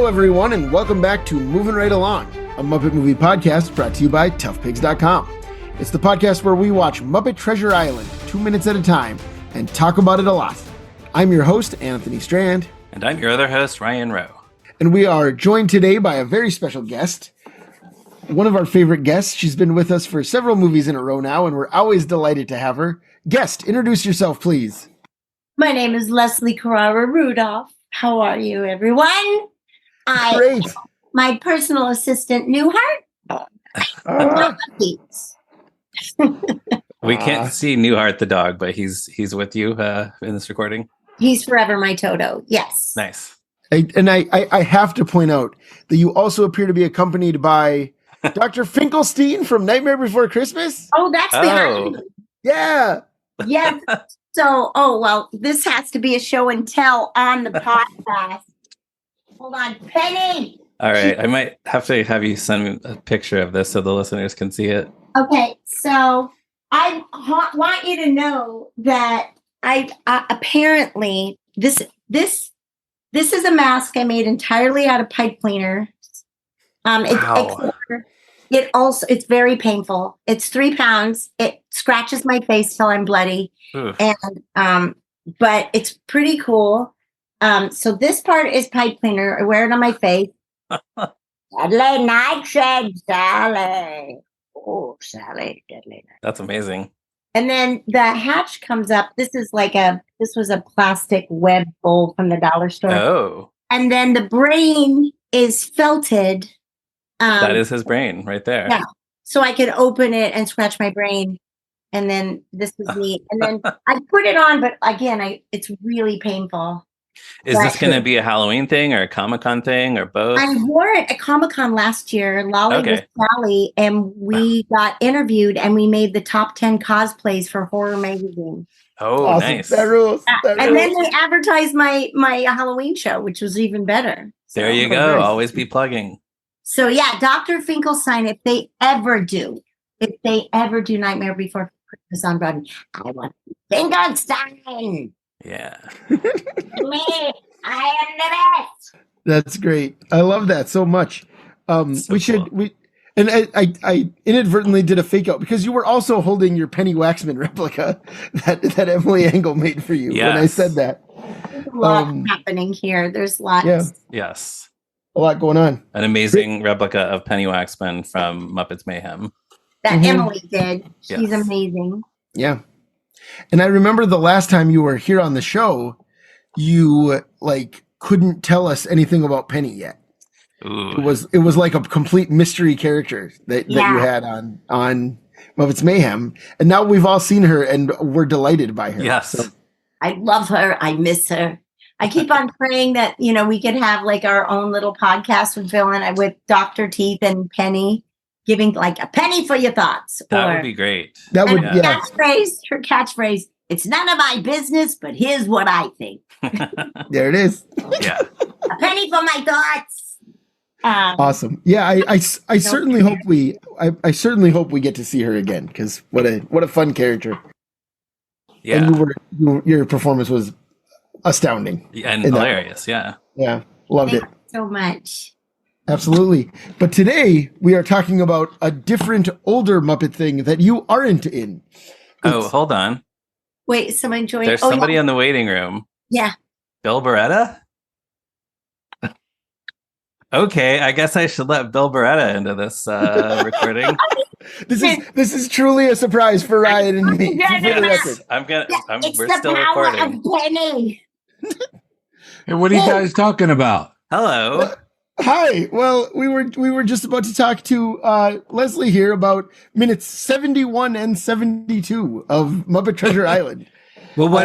Hello, everyone, and welcome back to Moving Right Along, a Muppet movie podcast brought to you by toughpigs.com. It's the podcast where we watch Muppet Treasure Island 2 minutes at a time and talk about it a lot. I'm your host, Anthony Strand. And I'm your other host, Ryan Rowe. And we are joined today by a very special guest, one of our favorite guests. She's been with us for several movies in a row now, and we're always delighted to have her. Guest, introduce yourself, please. My name is Leslie Carrara-Rudolph. How are you, everyone? Great. My personal assistant, Newhart. We can't see Newhart the dog, but he's with you in this recording. He's forever my Toto. Yes. Nice. I have to point out that you also appear to be accompanied by Dr. Finkelstein from Nightmare Before Christmas. Oh, that's behind me. Yeah. Yes. So, well, this has to be a show and tell on the podcast. Hold on, Penny. All right. I might have to have you send me a picture of this so the listeners can see it. Okay. So I want you to know that I apparently this is a mask I made entirely out of pipe cleaner. Wow. It's very painful. It's 3 pounds. It scratches my face till I'm bloody. Oof. And but it's pretty cool. So this part is pipe cleaner. I wear it on my face. Deadly nightshade, Sally. Oh, Sally, deadly night. That's amazing. And then the hatch comes up. This was a plastic web bowl from the dollar store. Oh. And then the brain is felted. That is his brain right there. Yeah. So I could open it and scratch my brain. And then this is neat. And then I put it on, but again, it's really painful. Is this going to be a Halloween thing or a Comic-Con thing or both? I wore it at Comic-Con last year. Lolly was Sally, and we got interviewed, and we made the top 10 cosplays for Horror Magazine. Oh, Awesome. nice. That rules. And then they advertised my Halloween show, which was even better. There you go. Always be plugging. So yeah, Dr. Finkelstein, if they ever do Nightmare Before Christmas on Broadway, I want Finkelstein. Yeah. Me, I am the best. That's great. I love that so much. So I inadvertently did a fake out because you were also holding your Penny Waxman replica that Emily Engel made for you when I said that. There's a lot happening here. There's lots. Yeah. Yes. A lot going on. An amazing replica of Penny Waxman from Muppets Mayhem. That Emily did. She's Yes. amazing. Yeah. And I remember the last time you were here on the show, you couldn't tell us anything about Penny yet. Ooh. It was like a complete mystery character that you had on Muppets Mayhem. And now we've all seen her and we're delighted by her. Yes. So, I love her. I miss her. I keep on praying that, we could have our own little podcast with Phil and with Dr. Teeth and Penny giving a penny for your thoughts. That would be great. that would, Her catchphrase, it's none of my business, but here's what I think. There it is. Yeah. A penny for my thoughts. Awesome. Yeah, I certainly hope I certainly hope we get to see her again because what a fun character. Yeah. And your performance was astounding. And hilarious. Yeah. Yeah. Loved it. Thank you so much. Absolutely. But today we are talking about a different older Muppet thing that you aren't in. Hold on. Wait, someone joined. There's somebody in the waiting room. Yeah. Bill Beretta? Okay, I guess I should let Bill Beretta into this recording. This is truly a surprise for Ryan and me. For the record. It's we're the still power recording. of Penny. Hey, what are you guys talking about? Hello. Hi. Well, we were just about to talk to Leslie here about minutes 71 and 72 of Muppet Treasure Island. Well, what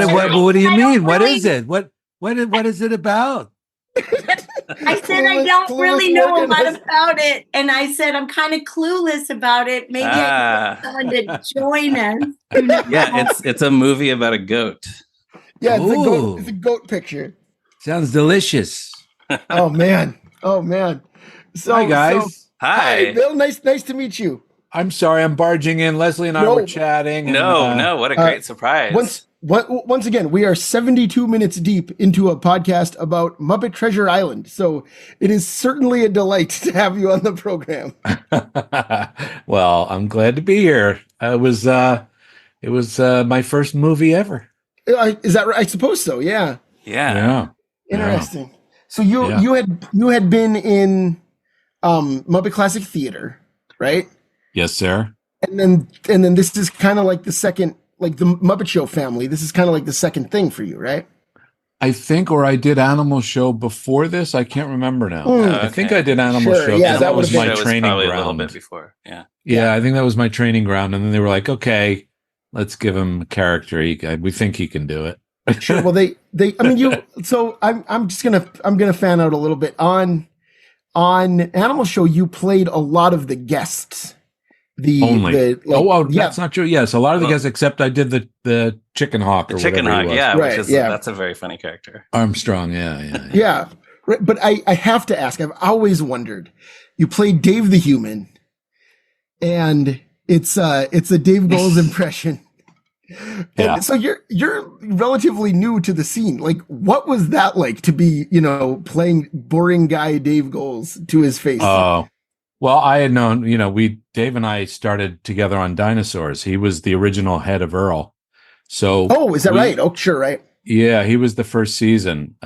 do you mean? What is it? What is it about? I said I don't really know a lot about it, and I said I'm kind of clueless about it. Maybe I can get someone to join us. Yeah, it's a movie about a goat. Yeah, it's a goat picture. Sounds delicious. Oh man. So, Hi guys. Hi, Bill. Nice to meet you. I'm sorry, I'm barging in. Leslie and I were chatting. No, what a great surprise. once again, we are 72 minutes deep into a podcast about Muppet Treasure Island. So it is certainly a delight to have you on the program. Well, I'm glad to be here. It was my first movie ever. Is that right? I suppose so. Yeah. Yeah. Interesting. So you had been in Muppet Classic Theater, right? Yes, sir. And then this is kind of like the second, like the Muppet Show family. This is kind of like the second thing for you, right? I think, or I did Animal Show before this. I can't remember now. Okay. I think I did Animal Sure, Show. yeah, because that that was would've my Show training probably ground. a little bit before. Yeah. Yeah, I think that was my training ground. And then they were like, okay, let's give him a character. We think he can do it. Sure. Well, they. I mean, you. So I'm gonna fan out a little bit on Animal Show. You played a lot of the guests. That's not true. Yes, a lot of the guests, except I did the chicken hawk. The chicken hawk, Right, which is that's a very funny character. Armstrong, Yeah. Right, but I have to ask. I've always wondered. You played Dave the Human, and it's a Dave Goelz impression. Yeah. And so you're relatively new to the scene. Like, what was that like to be, playing boring guy Dave Goelz to his face? Well, I had known, Dave and I started together on Dinosaurs. He was the original head of Earl. So, is that right? Oh, sure, right. Yeah, he was the first season.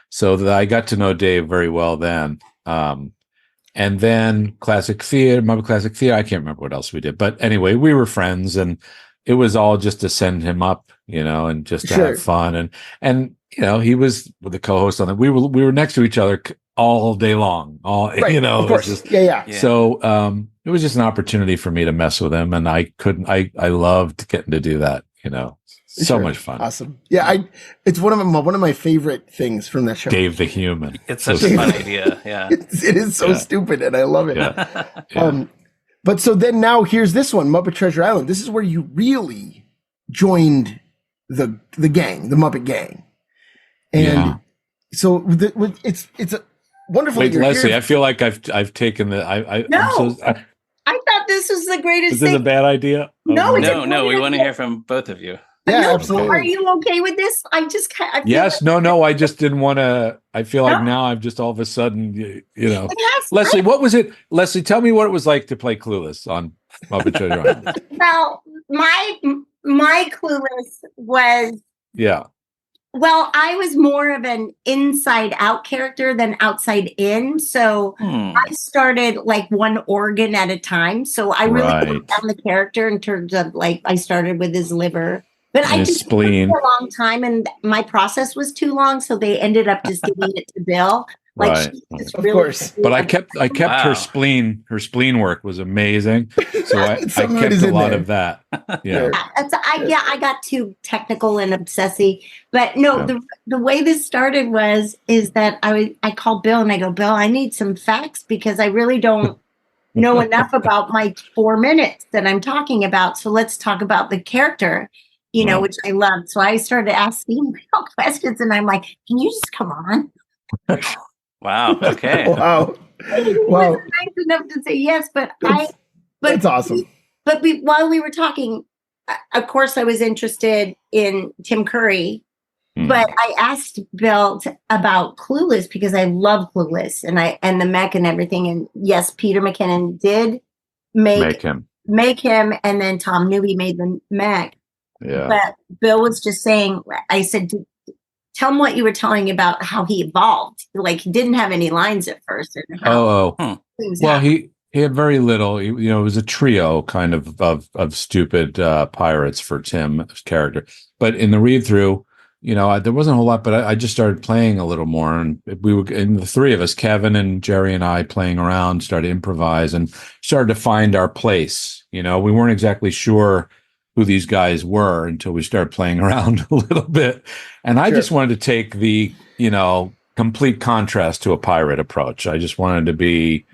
So that I got to know Dave very well then. And then Muppet Classic Theater. I can't remember what else we did, but anyway, we were friends, and it was all just to send him up, and just to have fun. And he was the co-host on it. We were next to each other all day long. Right, of course. Yeah. So it was just an opportunity for me to mess with him, and I loved getting to do that. So much fun. Awesome. Yeah, it's one of my favorite things from that show. Dave the Human. It's such a fun idea. Yeah. It is so stupid, and I love it. Yeah. But so then now here's this one, Muppet Treasure Island. This is where you really joined the gang, the Muppet Gang. And so it's a wonderful. Wait, Leslie, here. I feel like I've taken the. I thought this was the greatest thing. Is this a bad idea? No, no. We want to hear from both of you. Yeah, absolutely. Are you okay with this? Yes. No. I just didn't want to. I feel like now I've just all of a sudden, Leslie, what was it? Leslie, tell me what it was like to play Clueless on Muppet Treasure Island. Well, my Clueless was. Yeah. Well, I was more of an inside out character than outside in. So I started like one organ at a time. So I really put down the character in terms of I started with his liver. But I did spleen for a long time, and my process was too long, so they ended up just giving it to Bill. Of course. But I kept her spleen. Her spleen work was amazing, so I kept a lot of that. Yeah. I got too technical and obsessive. But no, the way this started is that I called Bill and I go, Bill, I need some facts because I really don't know enough about my 4 minutes that I'm talking about. So let's talk about the character. Which I loved. So I started asking real questions, and I'm like, "Can you just come on?" Wow. Okay. Wow. He was nice enough to say yes, but that's awesome. But while we were talking, of course, I was interested in Tim Curry, but I asked Bill about Clueless because I love Clueless and the mech and everything. And yes, Peter McKinnon did make him, and then Tom Newby made the mech. Yeah. But Bill was just saying, I said, tell him what you were telling about how he evolved. Like he didn't have any lines at first. Well, he had very little. It was a trio kind of stupid pirates for Tim's character. But in the read through, there wasn't a whole lot. But I just started playing a little more, and we were, and the three of us, Kevin and Jerry and I, playing around, started to improvise and started to find our place. We weren't exactly sure who these guys were until we started playing around a little bit. And I just wanted to take the, complete contrast to a pirate approach. I just wanted to be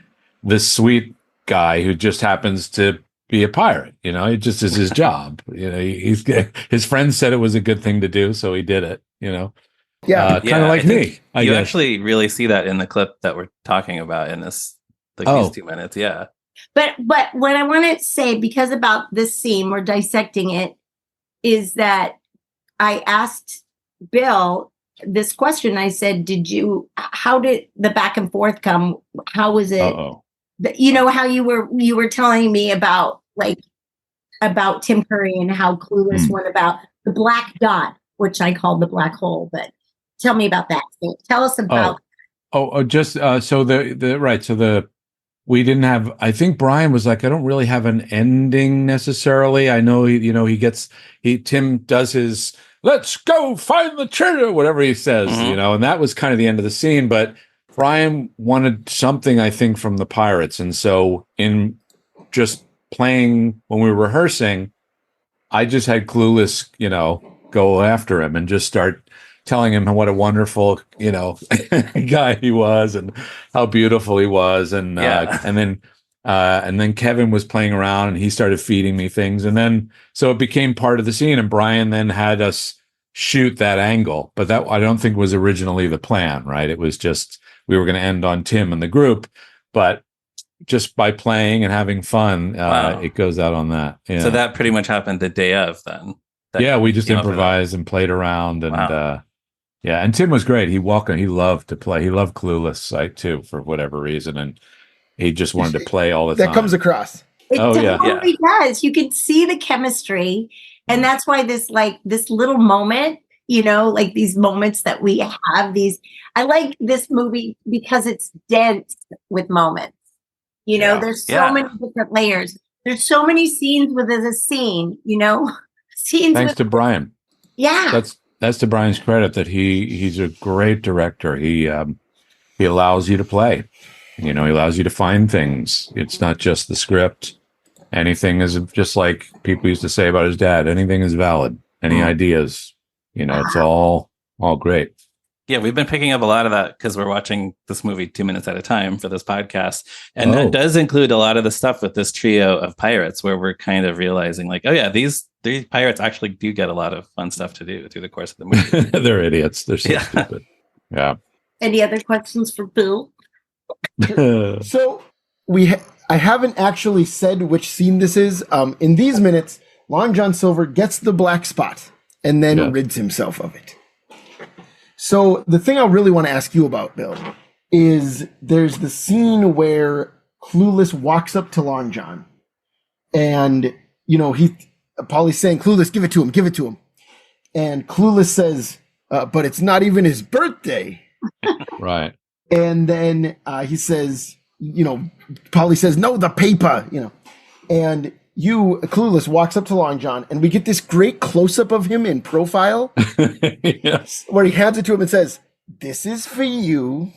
this sweet guy who just happens to be a pirate. It just is his job. His friends said it was a good thing to do, so he did it, kind of like me. You actually really see that in the clip that we're talking about in this, these 2 minutes. Yeah. But what I want to say, because about this scene, we're dissecting it, is that I asked Bill this question. I said, how did the back and forth come? How was it? You know, how you were telling me about Tim Curry and how clueless went about the black dot, which I called the black hole, but tell me about that. Tell us about. We didn't have, I think Brian was like, I don't really have an ending necessarily. I know, Tim does his, let's go find the treasure, whatever he says, and that was kind of the end of the scene. But Brian wanted something, I think, from the pirates. And so in just playing, when we were rehearsing, I just had Clueless, go after him and just start telling him what a wonderful, guy he was and how beautiful he was. And then Kevin was playing around and he started feeding me things. And then, so it became part of the scene, and Brian then had us shoot that angle, but that I don't think was originally the plan, right? It was just, we were going to end on Tim and the group, but just by playing and having fun, it goes out on that. Yeah. So that pretty much happened the day of then. We just improvised and played around, and and Tim was great. He loved to play. He loved Clueless too, for whatever reason, and he just wanted to play all the time. That comes across. It totally does. You can see the chemistry, and that's why this little moment, like these moments that we have. I like this movie because it's dense with moments. There's so many different layers. There's so many scenes within a scene. Thanks to Brian. Yeah. That's to Brian's credit that he's a great director. He allows you to play. He allows you to find things. It's not just the script. Anything is, just like people used to say about his dad, anything is valid. Any ideas, it's all great. Yeah, we've been picking up a lot of that because we're watching this movie 2 minutes at a time for this podcast. And it does include a lot of the stuff with this trio of pirates where we're kind of realizing these pirates actually do get a lot of fun stuff to do through the course of the movie. They're idiots. They're so stupid. Yeah. Any other questions for Bill? So I haven't actually said which scene this is. In these minutes, Long John Silver gets the black spot and then rids himself of it. So the thing I really want to ask you about, Bill, is there's the scene where Clueless walks up to Long John, and Polly's saying, "Clueless, give it to him," and Clueless says, "But it's not even his birthday." Right. And then he says, Polly says, "No, the paper," and Clueless walks up to Long John, and we get this great close-up of him in profile. Yes. Where he hands it to him and says, "This is for you."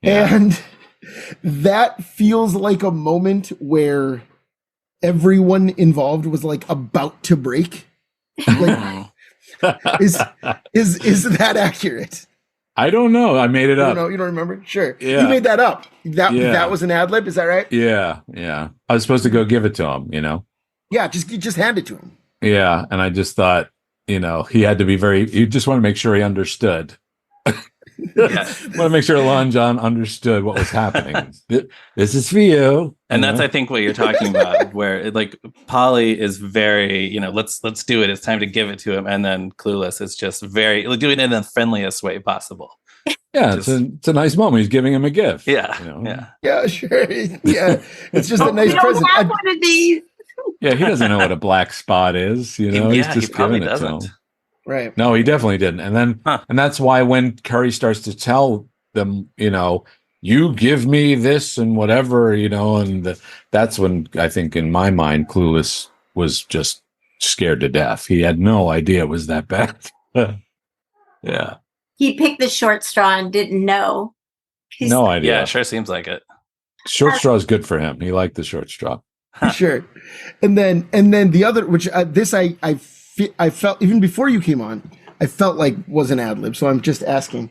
And that feels like a moment where everyone involved was about to break. Is that accurate? I don't know. I made it up. You don't remember? Sure. Yeah. You made that up. That was an ad lib. Is that right? Yeah. Yeah. I was supposed to go give it to him, Yeah. Just hand it to him. Yeah. And I just thought, he had to be you just want to make sure he understood. Want to make sure Lon John understood what was happening. This is for you. And that's, I think, what you're talking about, where Polly is very, let's do it. It's time to give it to him. And then Clueless is just very, do it in the friendliest way possible. Yeah, it's a nice moment. He's giving him a gift. Yeah. Yeah, sure. Yeah, it's just a nice present. Have one of these. Yeah, he doesn't know what a black spot is. He's just giving it to him. Right. No, he definitely didn't. And then, and that's why when Curry starts to tell them, you give me this and whatever, and that's when I think in my mind, Clueless was just scared to death. He had no idea it was that bad. Yeah. He picked the short straw and didn't know. No idea. Yeah, it sure seems like it. Short straw is good for him. He liked the short straw. Sure. And then the other, which I felt even before you came on, I felt like was an ad lib. So I'm just asking.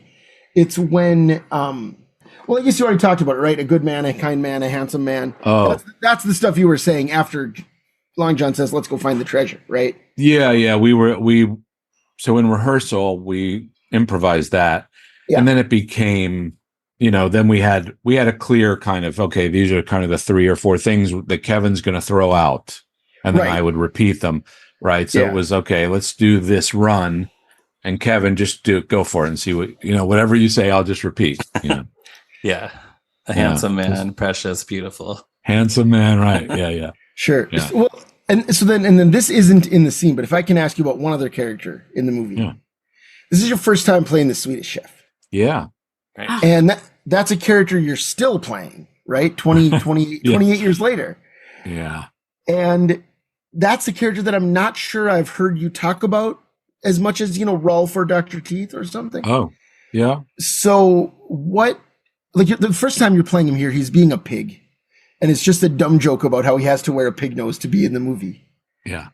It's when, I guess you already talked about it, right? A good man, a kind man, a handsome man. Oh, that's the stuff you were saying after Long John says, "Let's go find the treasure," right? Yeah. So in rehearsal, we improvised that. Yeah. And then it became, then we had a clear kind of, okay, these are kind of the 3 or 4 things that Kevin's going to throw out. And then I would repeat them. right? So it was okay. Let's do this run, and Kevin, just go for it and see what whatever you say, I'll just repeat. Yeah, a handsome man, precious, beautiful, handsome man, right? Yeah. Sure. Yeah. Well, and then this isn't in the scene, but if I can ask you about one other character in the movie, this is your first time playing the Swedish Chef. Yeah. Right. And that's a character you're still playing, right? 28 years later. Yeah. And that's a character that I'm not sure I've heard you talk about as much as, Rolf or Dr. Teeth or something. Oh, yeah. So the first time you're playing him here, he's being a pig. And it's just a dumb joke about how he has to wear a pig nose to be in the movie. Yeah.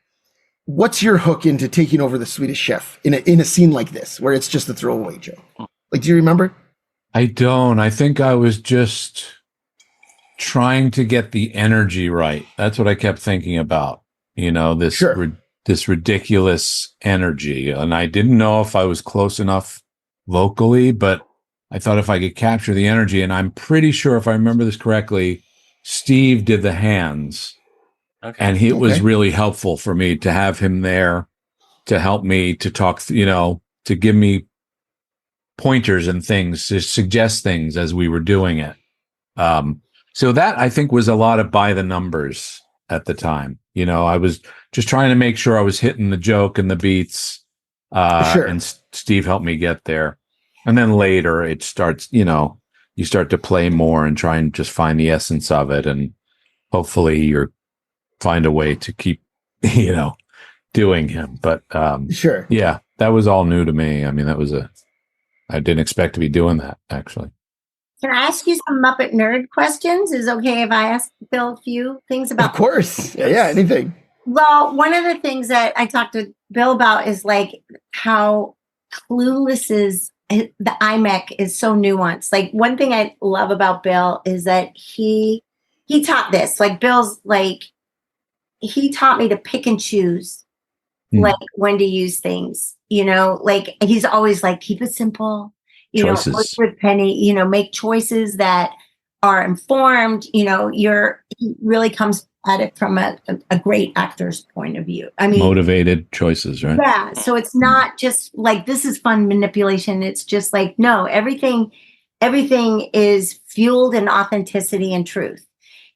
What's your hook into taking over the Swedish Chef in a scene like this, where it's just a throwaway joke? Like, do you remember? I don't. I think I was just trying to get the energy right. That's what I kept thinking about. This ridiculous energy. And I didn't know if I was close enough vocally, but I thought if I could capture the energy, and I'm pretty sure if I remember this correctly, Steve did the hands. Okay. And it was really helpful for me to have him there to help me to talk, to give me pointers and things, to suggest things as we were doing it. So that I think was a lot of by the numbers at the time. I was just trying to make sure I was hitting the joke and the beats. And Steve helped me get there. And then later it starts, you start to play more and try and just find the essence of it. And hopefully you're find a way to keep, doing him. But yeah, that was all new to me. I mean, I didn't expect to be doing that, actually. Can I ask you some Muppet nerd questions? Is it okay if I ask Bill a few things about? Of course. Yeah, anything. Well, one of the things that I talked to Bill about is like how clueless the iMech is so nuanced. Like one thing I love about Bill is that he taught this. Like Bill's like, he taught me to pick and choose like when to use things, like he's always like, keep it simple, choices. Work with Penny, make choices that are informed, he really comes at it from a great actor's point of view. I mean, motivated choices, right? Yeah. So it's not just like, this is fun manipulation. It's just like, no, everything is fueled in authenticity and truth.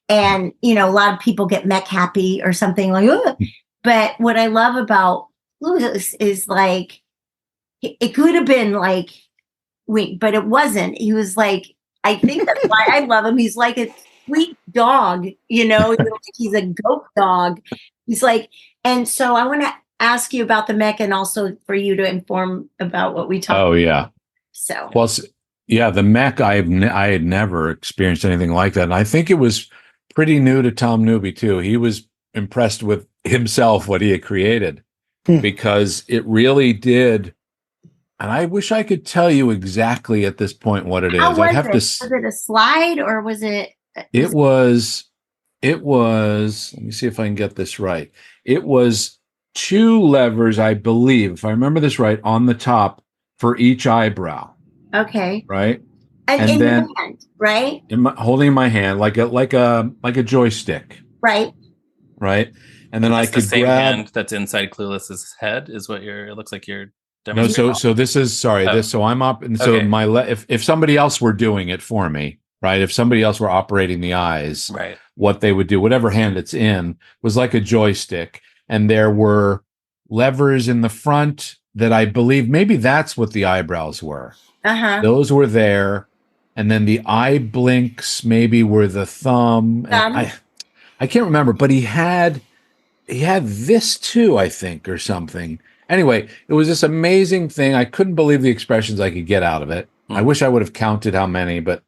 And, a lot of people get mech happy or something like, ugh. But what I love about Lewis is like, it could have been like, but it wasn't. He was like, I think that's why I love him. He's like a sweet dog, he's a goat dog. He's like, and so I want to ask you about the mech and also for you to inform about what we talked about. Oh, yeah. So, well, yeah, the mech, I had never experienced anything like that. And I think it was pretty new to Tom Newby, too. He was impressed with himself, what he had created, because it really did. And I wish I could tell you exactly at this point what it is. Was it a slide or was it? It was, let me see if I can get this right. It was 2 levers, I believe, if I remember this right, on the top for each eyebrow. Okay. Right. And in then your hand, right? Holding in my hand like a joystick. Right. Right. And then that's I could the same grab hand that's inside Clueless's head is what it looks like you're demonstrating. No, so this is so I'm up and so if somebody else were doing it for me, right? If somebody else were operating the eyes, right, what they would do, whatever hand it's in, was like a joystick. And there were levers in the front that I believe maybe that's what the eyebrows were. Uh-huh. Those were there. And then the eye blinks maybe were the thumb. I can't remember, but he had this too, I think, or something. Anyway, it was this amazing thing. I couldn't believe the expressions I could get out of it. I wish I would have counted how many, but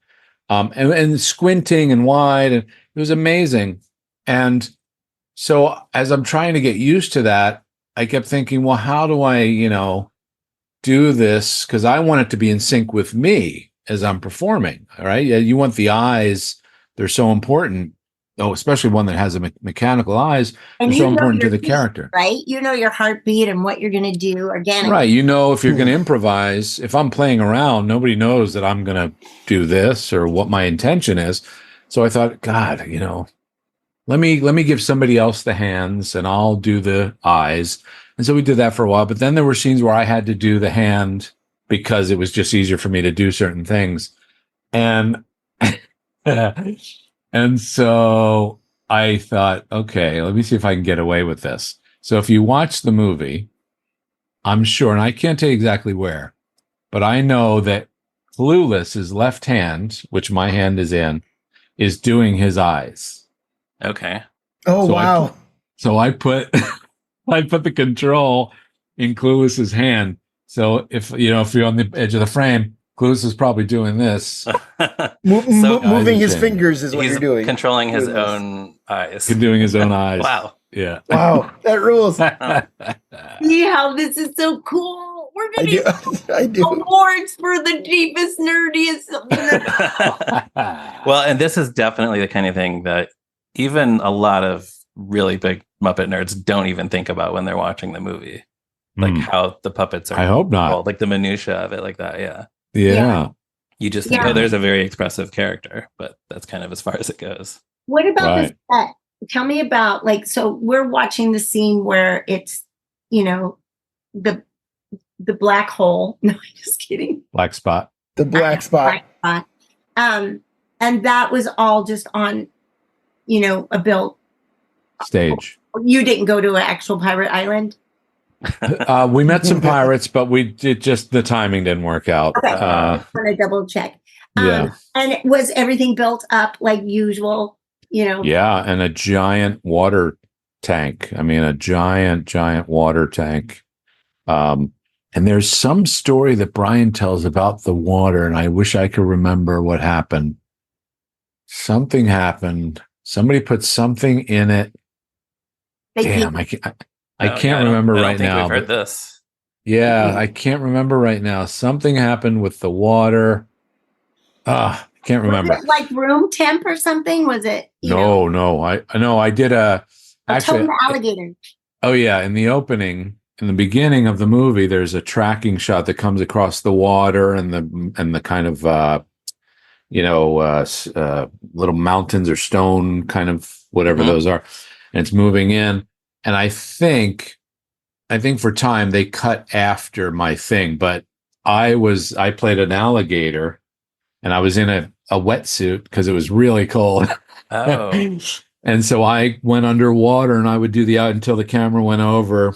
and squinting and wide, and it was amazing. And so as I'm trying to get used to that, I kept thinking, well, how do I, do this? Because I want it to be in sync with me as I'm performing. All right. Yeah, you want the eyes, they're so important. Oh, especially one that has a mechanical eyes, and they're so important to the character. Right? Your heartbeat and what you're going to do organically. Right. If you're going to improvise, if I'm playing around, nobody knows that I'm going to do this or what my intention is. So I thought, God, let me give somebody else the hands and I'll do the eyes. And so we did that for a while. But then there were scenes where I had to do the hand because it was just easier for me to do certain things. And and so I thought, okay, let me see if I can get away with this. So if you watch the movie, I'm sure, and I can't tell you exactly where, but I know that Clueless's left hand, which my hand is in, is doing his eyes. Okay. Oh, So wow. I put I put the control in Clueless's hand. So if you're on the edge of the frame, Clueless is probably doing this. Moving his fingers is what he's you're doing. Controlling his own eyes. Doing his own eyes. Wow. Yeah. Wow, that rules. See how this is so cool. We're getting I do. awards for the deepest, nerdiest. Well, and this is definitely the kind of thing that even a lot of really big Muppet nerds don't even think about when they're watching the movie. Like how the puppets are. I hope not. Like the minutia of it, like that. Yeah. Yeah. You just think, oh, there's a very expressive character, but that's kind of as far as it goes. What about the set? Tell me about, like, so we're watching the scene where it's, the black hole. No, I'm just kidding. Black spot. The black spot. Black spot. And that was all just on, a built stage. You didn't go to an actual pirate island? We met some pirates, but the timing didn't work out. Okay. I want to double check. Yeah. And was everything built up like usual? Yeah, and a giant water tank. I mean, a giant water tank. And there's some story that Brian tells about the water, and I wish I could remember what happened. Something happened. Somebody put something in it. Damn, I can't remember right now. We've heard this. Yeah, I can't remember right now. Something happened with the water. I can't remember. Was it like room temp or something? Was it? No. I did actually alligator. Oh yeah, in the beginning of the movie, there's a tracking shot that comes across the water and the kind of little mountains or stone kind of whatever those are, and it's moving in. And I think for time they cut after my thing, but I played an alligator, and I was in a wetsuit because it was really cold. Oh. And so I went underwater, and I would do until the camera went over,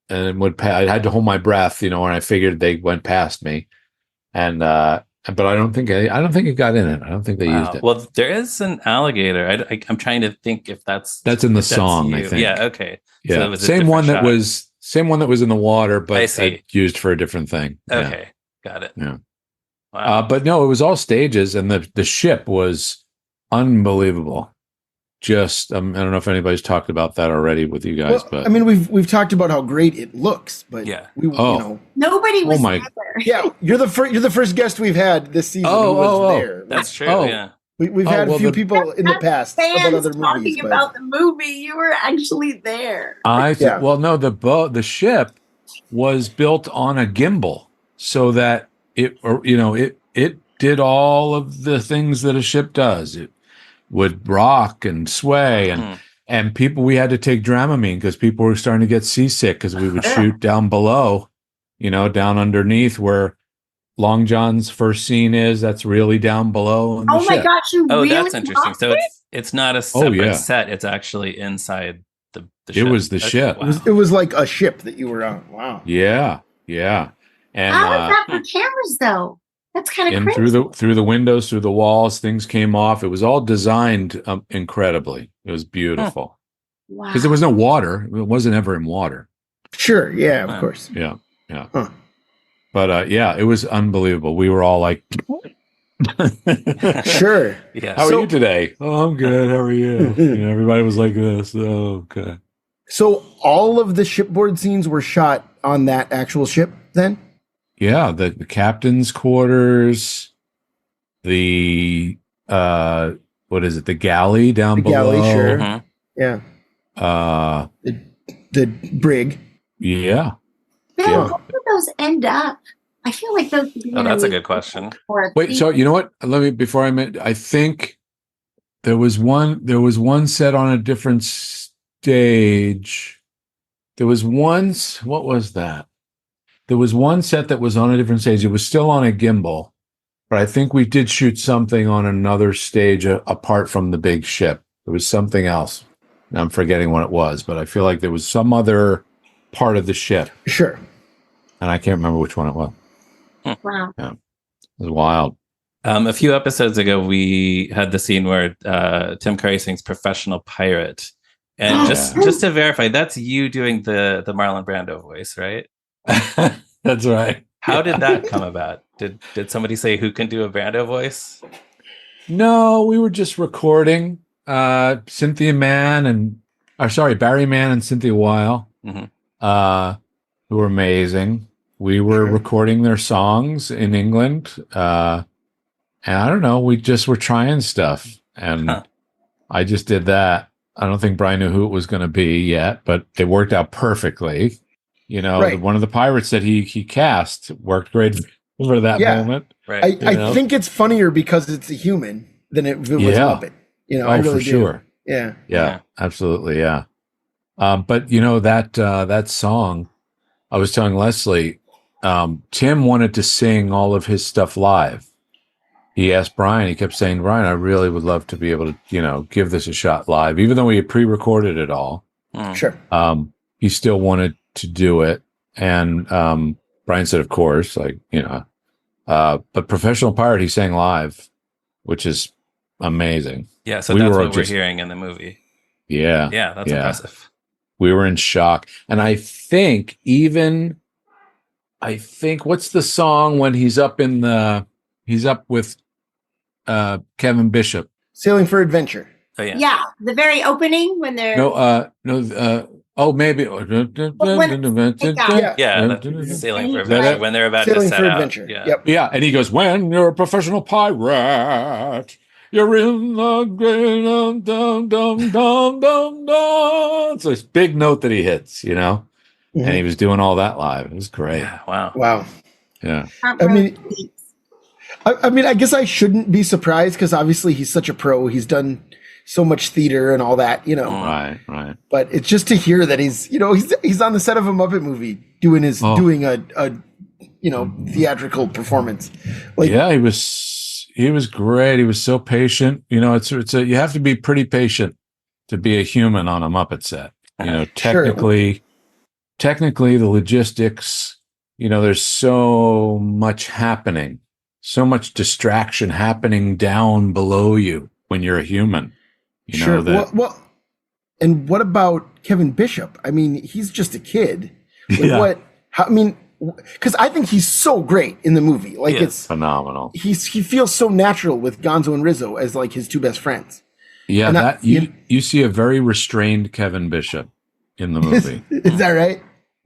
and I had to hold my breath, and I figured they went past me, and but I don't think it got in it. I don't think they used it. Well, there is an alligator. I'm trying to think if that's in the song. I think. Yeah. Okay. Yeah. So same one that was in the water, but used for a different thing. Okay. Yeah. Got it. Yeah. Wow. But no, it was all stages, and the ship was unbelievable. Just I don't know if anybody's talked about that already with you guys, but I mean, we've talked about how great it looks, but nobody was there. Yeah, you're the first guest we've had this season who was there. That's true. Yeah, we've had a few people in the past about other movies. Talking about the movie, you were actually there. Well, no, the ship was built on a gimbal, so that it did all of the things that a ship does. It would rock and sway, and people, we had to take Dramamine because people were starting to get seasick because we would shoot down below, down underneath where Long John's first scene is. That's really down below. Oh my gosh! That's interesting. So it's not a separate set. It's actually inside the ship. It was the ship. Wow. It was like a ship that you were on. Wow. Yeah. And how was that for cameras though? That's kind of crazy. Through the windows, through the walls, things came off. It was all designed incredibly. It was beautiful. Wow. Because there was no water. It wasn't ever in water. Sure. Yeah, of course. Yeah. But it was unbelievable. We were all like, sure. Yeah. How are you today? Oh, I'm good. How are you? Everybody was like this. Oh, okay. So all of the shipboard scenes were shot on that actual ship then? Yeah, the captain's quarters, the what is it? The galley down below. Galley, sure. Mm-hmm. Yeah. The brig. Yeah. Bill, where did those end up? I feel like those. That's a good question. Wait, so you know what? Let me before I think There was one set on a different stage. There was what was that? There was one set that was on a different stage. It was still on a gimbal, but I think we did shoot something on another stage apart from the big ship. There was something else. I'm forgetting what it was, but I feel like there was some other part of the ship. Sure. And I can't remember which one it was. Wow. Yeah. It was wild. A few episodes ago, we had the scene where Tim Curry sings "Professional Pirate," and just to verify, that's you doing the Marlon Brando voice, right? That's right. How did that come about? Did somebody say who can do a Brando voice? No, we were just recording. Barry Mann and Cynthia Weil, who were amazing. We were recording their songs in England. And I don't know, we just were trying stuff. And I just did that. I don't think Brian knew who it was going to be yet, but it worked out perfectly. You know, one of the pirates that he cast worked great for that moment. Right. I think it's funnier because it's a human than if it was Muppet. You know, I really for sure. Yeah, absolutely, yeah. But you know that song, I was telling Leslie, Tim wanted to sing all of his stuff live. He asked Brian, he kept saying, Brian, I really would love to be able to, you know, give this a shot live, even though we had pre-recorded it all. Sure. He still wanted to do it. And Brian said, of course, like, you know, but Professional Pirate, he sang live, which is amazing. Yeah, so that's what we're hearing in the movie. Yeah. Yeah, that's impressive. We were in shock. And I think what's the song when he's up with Kevin Bishop? Sailing for Adventure. Oh, yeah. Yeah, the very opening when they're maybe Sailing for Adventure when they're about to set out. Yeah. Yep. Yeah, and he goes, when you're a professional pirate, you're in the great dum dum dum dum dum. It's this big note that he hits, you know, and he was doing all that live. It was great. Yeah, wow. Yeah. I mean, I guess I shouldn't be surprised because obviously he's such a pro. He's done so much theater and all that, you know. Right. But it's just to hear that he's on the set of a Muppet movie doing a theatrical performance. Like, yeah, he was great. He was so patient. You know, you have to be pretty patient to be a human on a Muppet set. You know, technically the logistics, you know, there's so much happening, so much distraction happening down below you when you're a human. You know that. Well, and what about Kevin Bishop? I mean, he's just a kid. Like because I think he's so great in the movie. Like, it's phenomenal. He feels so natural with Gonzo and Rizzo as like his two best friends. Yeah, you see a very restrained Kevin Bishop in the movie. Is that right?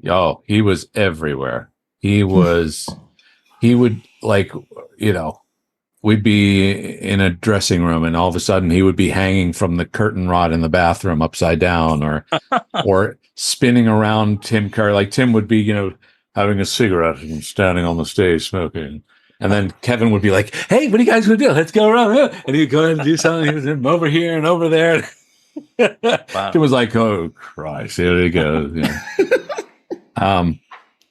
Oh, he was everywhere. He would, like, you know, we'd be in a dressing room and all of a sudden he would be hanging from the curtain rod in the bathroom upside down or spinning around Tim Curry. Like Tim would be, you know, having a cigarette and standing on the stage smoking. And then Kevin would be like, hey, what are you guys going to do? Let's go around. And he'd go ahead and do something. He was over here and over there. Wow. Tim was like, oh, Christ, here he goes. Yeah.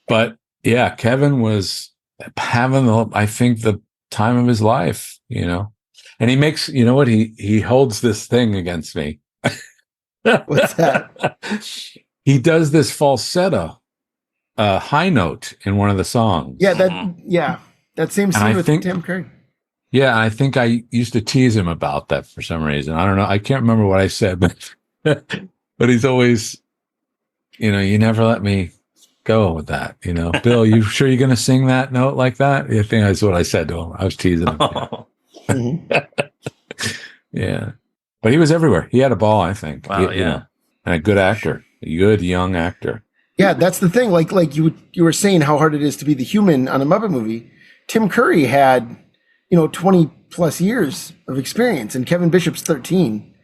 But yeah, Kevin was having, I think, the time of his life, you know. And he makes, you know what, he holds this thing against me. What's that? He does this falsetto high note in one of the songs. That same scene with Tim Curry. Yeah, I think I used to tease him about that for some reason. I don't know. I can't remember what I said, but he's always, you know, you never let me go with that, you know. Bill, you sure you're going to sing that note like that? I think that's what I said to him. I was teasing him. Yeah. But he was everywhere. He had a ball, I think. Wow, you know, and a good actor, a good young actor. Yeah, that's the thing. Like you were saying how hard it is to be the human on a Muppet movie. Tim Curry had, you know, 20 plus years of experience, and Kevin Bishop's 13,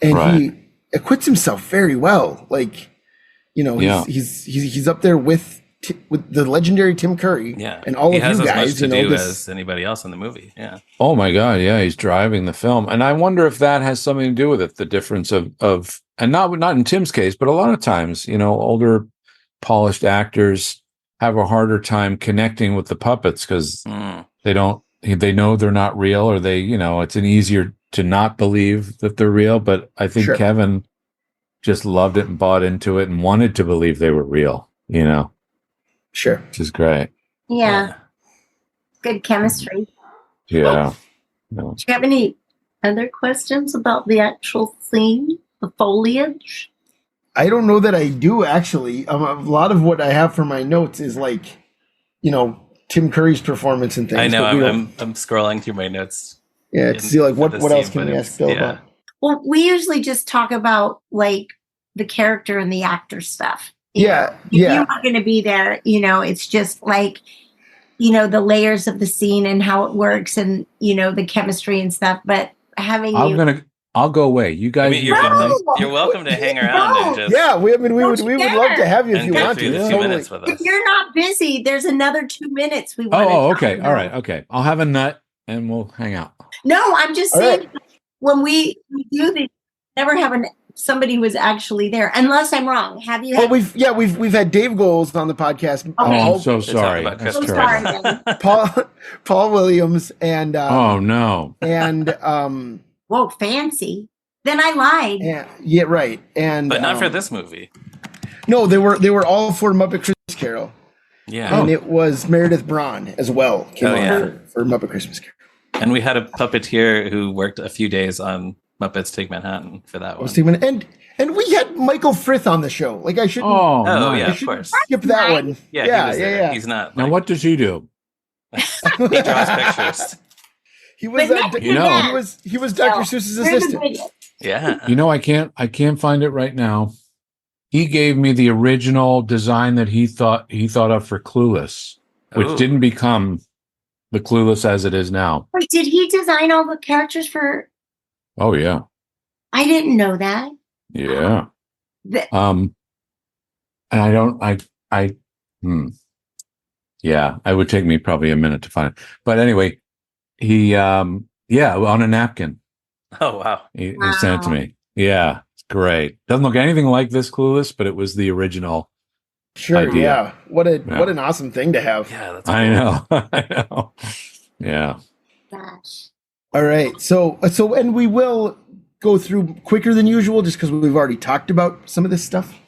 and he acquits himself very well. Like, you know, he's up there with with the legendary Tim Curry, and all he of has you as guys, much to do as anybody else in the movie. Yeah. Oh my God, yeah, he's driving the film, and I wonder if that has something to do with it. The difference of and not in Tim's case, but a lot of times, older polished actors have a harder time connecting with the puppets because they know they're not real, or it's an easier to not believe that they're real. But I think Kevin just loved it and bought into it and wanted to believe they were real, Sure. Which is great. Yeah. Good chemistry. Yeah. Do you have any other questions about the actual scene, the foliage? I don't know that I do, actually. A lot of what I have for my notes is like, Tim Curry's performance and things. I know. I'm scrolling through my notes. Yeah, to see like what else can we ask Bill about? Well, we usually just talk about like the character and the actor stuff. If you're not going to be there, it's just like, the layers of the scene and how it works and, the chemistry and stuff. But having I'll go away. You guys, you're welcome to hang around and just. Yeah, we would love to have you if you want to. Minutes with us. If you're not busy, there's another 2 minutes we want. Okay, all right, okay. I'll have a nut and we'll hang out. No, I'm just saying when we do this, never have somebody who was actually there, unless I'm wrong. Have you? We've had Dave Goals on the podcast. Okay. I'm so sorry. That's sorry. Paul Williams and oh no, and whoa, fancy. Then I lied. Yeah, right. And but not for this movie. No, they were all for Muppet Christmas Carol. Yeah, and it was Meredith Braun as well for Muppet Christmas Carol. And we had a puppeteer who worked a few days on Muppets Take Manhattan for that one. And we had Michael Frith on the show. Like I shouldn't. Of course. Skip that one. Yeah. He's not. Now, what does he do? He draws pictures. He was, he was Dr. Seuss's assistant. Yeah. I can't find it right now. He gave me the original design that he thought of for Clueless, which didn't become the Clueless as it is now. Wait, did he design all the characters for? Oh yeah. I didn't know that. Yeah. And it would take me probably a minute to find it. But anyway, he on a napkin. Oh wow. He sent it to me. Yeah, it's great. Doesn't look anything like this Clueless, but it was the original. Sure, idea. Yeah. What an awesome thing to have. Yeah, that's cool. I know. Yeah. Gosh. All right. So and we will go through quicker than usual just because we've already talked about some of this stuff.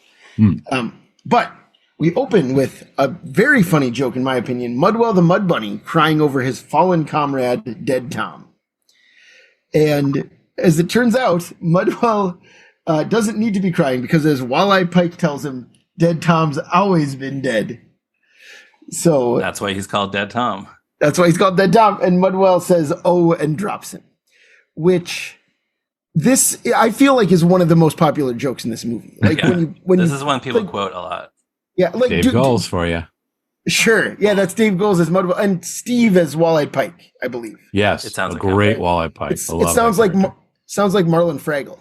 But we open with a very funny joke, in my opinion. Mudwell the Mud Bunny crying over his fallen comrade, Dead Tom. And as it turns out, Mudwell doesn't need to be crying because as Walleye Pike tells him, Dead Tom's always been dead. So that's why he's called Dead Tom. That's why he's called Dead Tom. And Mudwell says, "Oh," and drops him. Which this I feel like is one of the most popular jokes in this movie. Like when this is one people quote a lot. Yeah, like Dave Goals for you. Sure. Yeah, that's Dave Goals as Mudwell and Steve as Walleye Pike, I believe. Yes, it sounds like a great Walleye Pike. It sounds like Marlon Fraggle.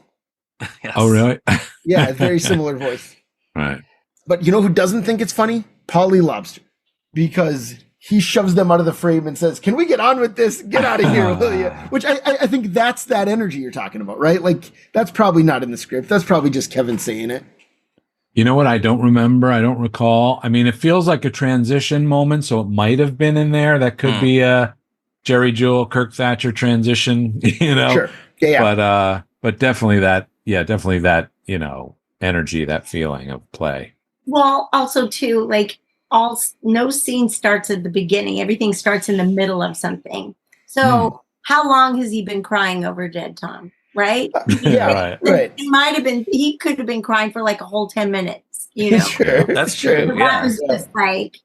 Yes. Oh, really? Yeah, very similar voice. Right. But you know who doesn't think it's funny? Polly Lobster. Because he shoves them out of the frame and says, "Can we get on with this? Get out of here, will you?" Which I think that's that energy you're talking about, right? Like, that's probably not in the script. That's probably just Kevin saying it. You know what? I don't remember. I don't recall. I mean, it feels like a transition moment, so it might have been in there. That could be a Jerry Jewell, Kirk Thatcher transition, Sure. Yeah. But definitely that, energy, that feeling of play. Well, also too, like no scene starts at the beginning. Everything starts in the middle of something. So how long has he been crying over Dead Tom? Right? Yeah, right. He could have been crying for like a whole 10 minutes, Sure. That's true. So that was just like,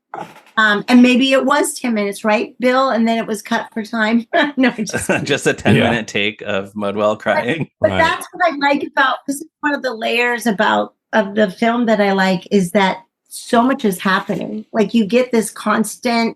and maybe it was 10 minutes, right, Bill? And then it was cut for time. No, just a 10-minute take of Mudwell crying. But that's what I like about, this is one of the layers of the film that I like, is that so much is happening. Like you get this constant,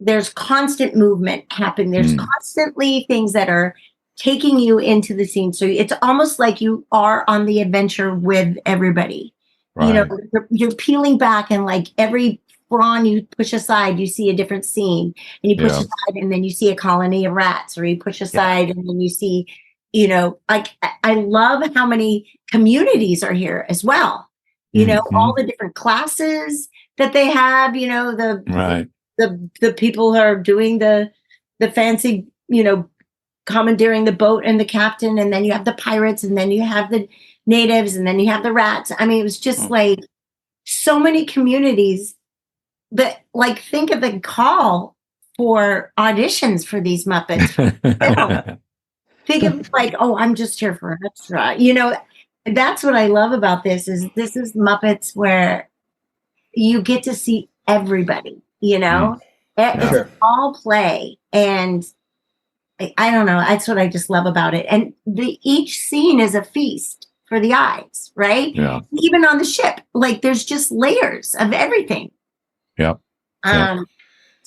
there's constant movement happening. There's constantly things that are taking you into the scene. So it's almost like you are on the adventure with everybody. You know, you're peeling back, and like every prawn you push aside, you see a different scene, and you push aside, and then you see a colony of rats, or you push aside, and then you see, you know, like I love how many communities are here as well. You know, all the different classes that they have. You know, the people who are doing the fancy, you know, commandeering the boat and the captain, and then you have the pirates, and then you have the natives, and then you have the rats. I mean, it was just like so many communities that, like, think of the call for auditions for these Muppets. You know, think of like, oh, I'm just here for an extra. You know, that's what I love about this is Muppets where you get to see everybody. You know, it's all play, and I don't know. That's what I just love about it. And each scene is a feast for the eyes, right? Yeah. Even on the ship, like there's just layers of everything. Yep.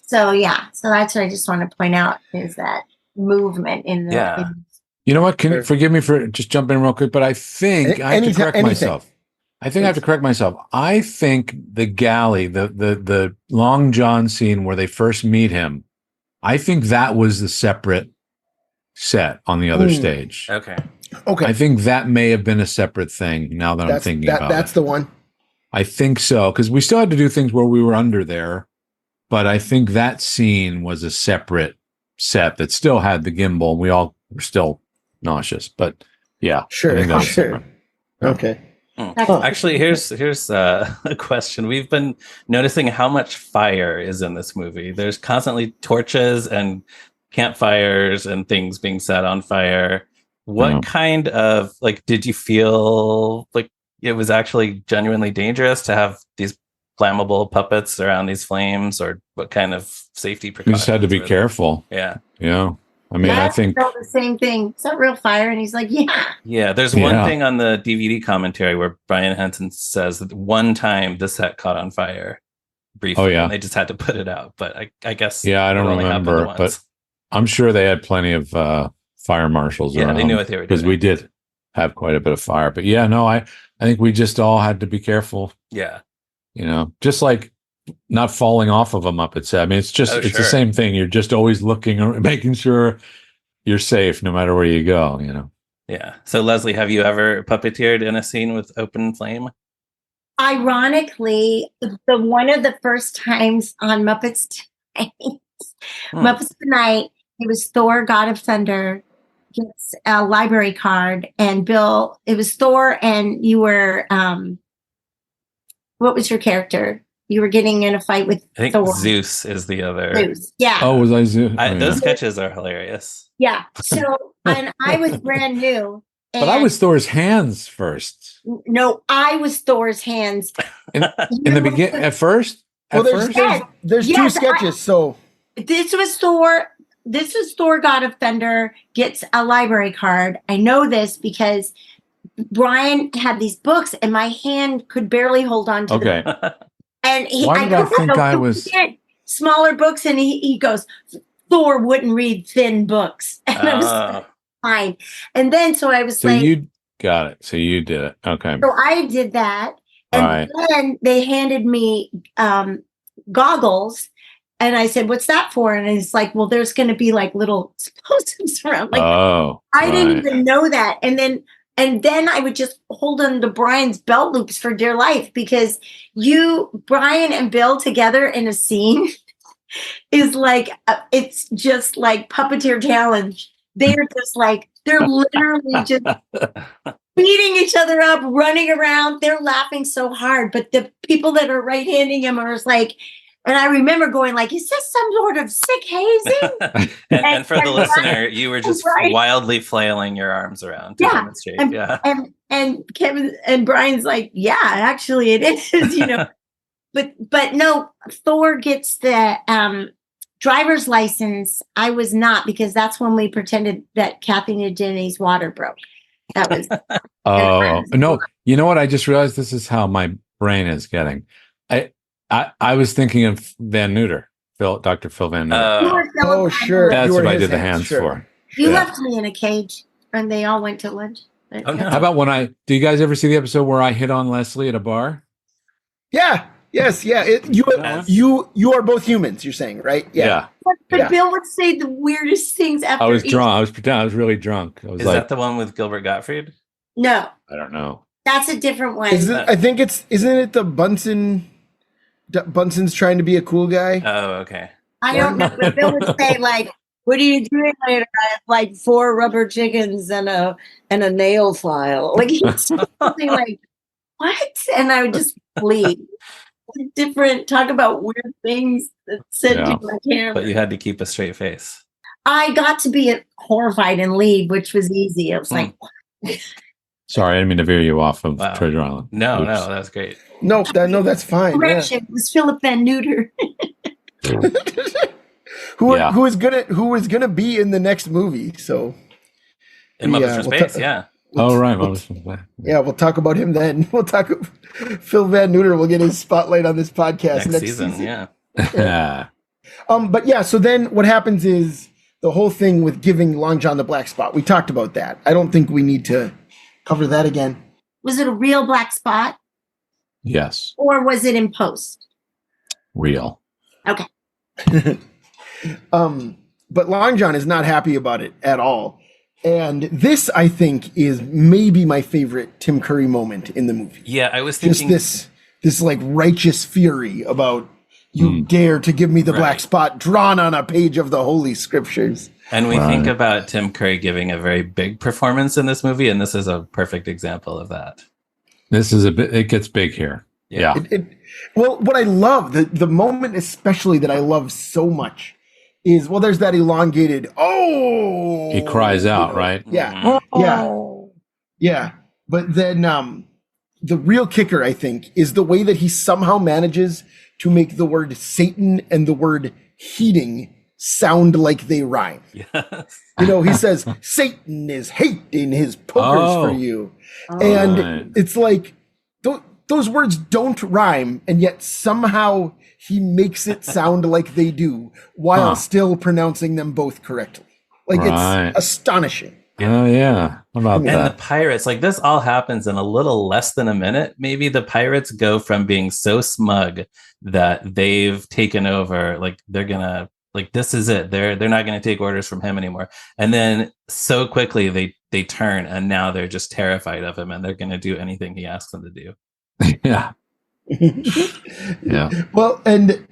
So that's what I just want to point out is that movement in the. You know what? Forgive me for just jumping in real quick, but I think I have to correct myself. I think the galley, the Long John scene where they first meet him, I think that was the separate set on the other stage. Okay. Okay. I think that may have been a separate thing now that I'm thinking about it. That's the one. I think so, because we still had to do things where we were under there, but I think that scene was a separate set that still had the gimbal. We all were still nauseous, but yeah. Sure. Okay. Actually, here's a question. We've been noticing how much fire is in this movie. There's constantly torches and campfires and things being set on fire. What kind of, like, did you feel like it was actually genuinely dangerous to have these flammable puppets around these flames, or what kind of safety precautions? We just had to be careful. Yeah. Yeah. I mean, I think the same thing. Is that real fire? And he's like, yeah. Yeah. There's one thing on the DVD commentary where Brian Henson says that one time the set caught on fire briefly. Oh, yeah. And they just had to put it out. But I guess. Yeah, I don't remember, but I'm sure they had plenty of fire marshals around. Yeah, they knew what they were doing. Because we did have quite a bit of fire. But yeah, no, I think we just all had to be careful. Yeah. You know, just like not falling off of a Muppet set. I mean, it's just the same thing. You're just always looking or making sure you're safe no matter where you go, you know. Yeah. So Leslie, have you ever puppeteered in a scene with open flame? Ironically, one of the first times on Muppets Tonight, it was Thor, God of Thunder, gets a library card, and Bill, it was Thor, and you were what was your character? You were getting in a fight with I think Thor. Zeus is the other. Zeus. Yeah. Oh, was I Zeus? Those sketches are hilarious. Yeah. So, and I was brand new. But I was Thor's hands first. No, I was Thor's hands. In the beginning, at first? There's two sketches, so. This was Thor. This was Thor, God of Thunder, gets a library card. I know this because Brian had these books, and my hand could barely hold on to them. And I was smaller books, and he goes, Thor wouldn't read thin books, and I was like, fine. And then so I was like, you got it. So you did it. Okay. So I did that, and then they handed me goggles. And I said, what's that for? And it's like, well, there's going to be like little explosives around. Like, I didn't even know that. And then I would just hold on to Brian's belt loops for dear life, because Brian and Bill together in a scene is like, it's just like puppeteer challenge. They're just like, they're literally just beating each other up, running around. They're laughing so hard. But the people that are right-handing him are like, and I remember going like, is this some sort of sick hazing? and for the listener, you were just wildly flailing your arms around to demonstrate. And Kevin and Brian's like, yeah, actually it is, you know. but no, Thor gets the driver's license. I was not, because that's when we pretended that Kathy and Jenny's water broke. That was. Oh, no. You know what? I just realized this is how my brain is getting. I was thinking of Van Neuter, Dr. Phil Van Neuter. Sure. That's what I did the hands for. You left me in a cage, and they all went to lunch. Oh, no. How about do you guys ever see the episode where I hit on Leslie at a bar? Yeah. Yes. Yeah. You are both humans. You're saying, right? Yeah. But Bill would say the weirdest things after. I was drunk. I was really drunk. Is that the one with Gilbert Gottfried? No, I don't know. that's a different one. Isn't it the Bunsen? Bunsen's trying to be a cool guy. Oh, okay. I don't know, but Bill would say like, "What are you doing later?" I have like 4 rubber chickens and a nail file. Like he'd say something like, "What?" And I would just flee. Different. Talk about weird things that said to my camera. But you had to keep a straight face. I got to be horrified and leave, which was easy. I was like, Sorry, I didn't mean to veer you off of Treasure Island. No, that's great. No, that's fine. Correction, it was Philip Van Neuter. who is gonna be in the next movie? So in Muppets from Space, yeah. Right. We'll talk about him then. We'll talk. Phil Van Neuter will get his spotlight on this podcast next season. Yeah. But yeah. So then what happens is the whole thing with giving Long John the black spot. We talked about that. I don't think we need to cover that again. Was it a real black spot? Yes. Or was it in post? Real. Okay. But Long John is not happy about it at all. And this, I think, is maybe my favorite Tim Curry moment in the movie. Yeah, I was thinking just this like righteous fury about you dare to give me the black spot drawn on a page of the Holy Scriptures. And we think about Tim Curry giving a very big performance in this movie, and this is a perfect example of that. This is it gets big here. Yeah. Well, what I love, the moment especially that I love so much is, there's that elongated, he cries out, right? Yeah. Yeah. But then the real kicker, I think, is the way that he somehow manages to make the word Satan and the word heating sound like they rhyme. Yes. He says, Satan is hating his pokers for you. And it's like, those words don't rhyme, and yet somehow he makes it sound like they do while still pronouncing them both correctly. Like it's astonishing. Oh, yeah. How about that? And the pirates, like this all happens in a little less than a minute. Maybe the pirates go from being so smug that they've taken over, like they're gonna, like this is it. They're not gonna take orders from him anymore. And then so quickly they turn, and now they're just terrified of him, and they're gonna do anything he asks them to do. Yeah. Yeah. Well, and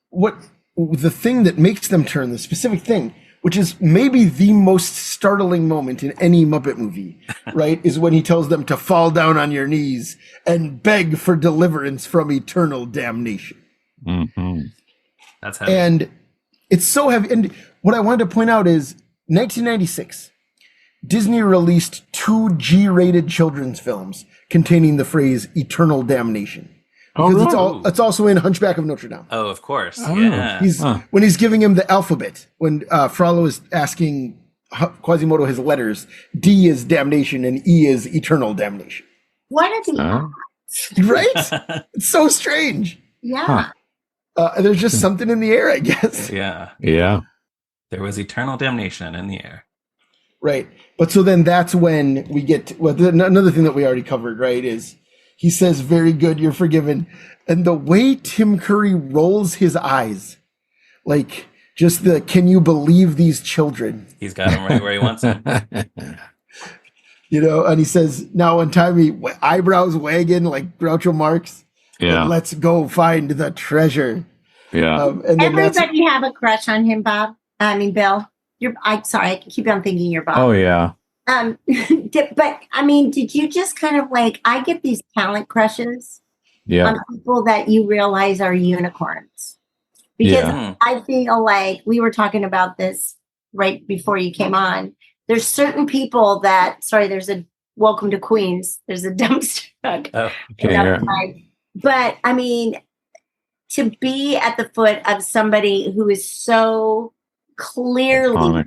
what the thing that makes them turn, the specific thing, which is maybe the most startling moment in any Muppet movie, right, is when he tells them to fall down on your knees and beg for deliverance from eternal damnation. Mm-hmm. That's heavy. And it's so heavy. And what I wanted to point out is 1996, Disney released 2 G-rated children's films containing the phrase eternal damnation. Because it's also in Hunchback of Notre Dame. Oh, of course. Yeah. When he's giving him the alphabet, when Frollo is asking Quasimodo his letters, D is damnation and E is eternal damnation. What are the right? It's so strange. Yeah. There's just something in the air, I guess. Yeah. Yeah. There was eternal damnation in the air. Right. But so then that's when we get to, another thing that we already covered, right, is he says, very good, you're forgiven. And the way Tim Curry rolls his eyes, like just can you believe these children? He's got him right where he wants him. And he says, now untie me, eyebrows wagging like Groucho Marx. Yeah. Let's go find the treasure. Yeah. And then everybody have a crush on him, Bob. I mean, Bill. I'm sorry, I keep on thinking you're Bob. Oh, yeah. But I mean, did you just kind of like, I get these talent crushes on people that you realize are unicorns. Because I feel like we were talking about this right before you came on. There's certain people there's a welcome to Queens. There's a dumpster truck. Oh, okay. But I mean, to be at the foot of somebody who is so clearly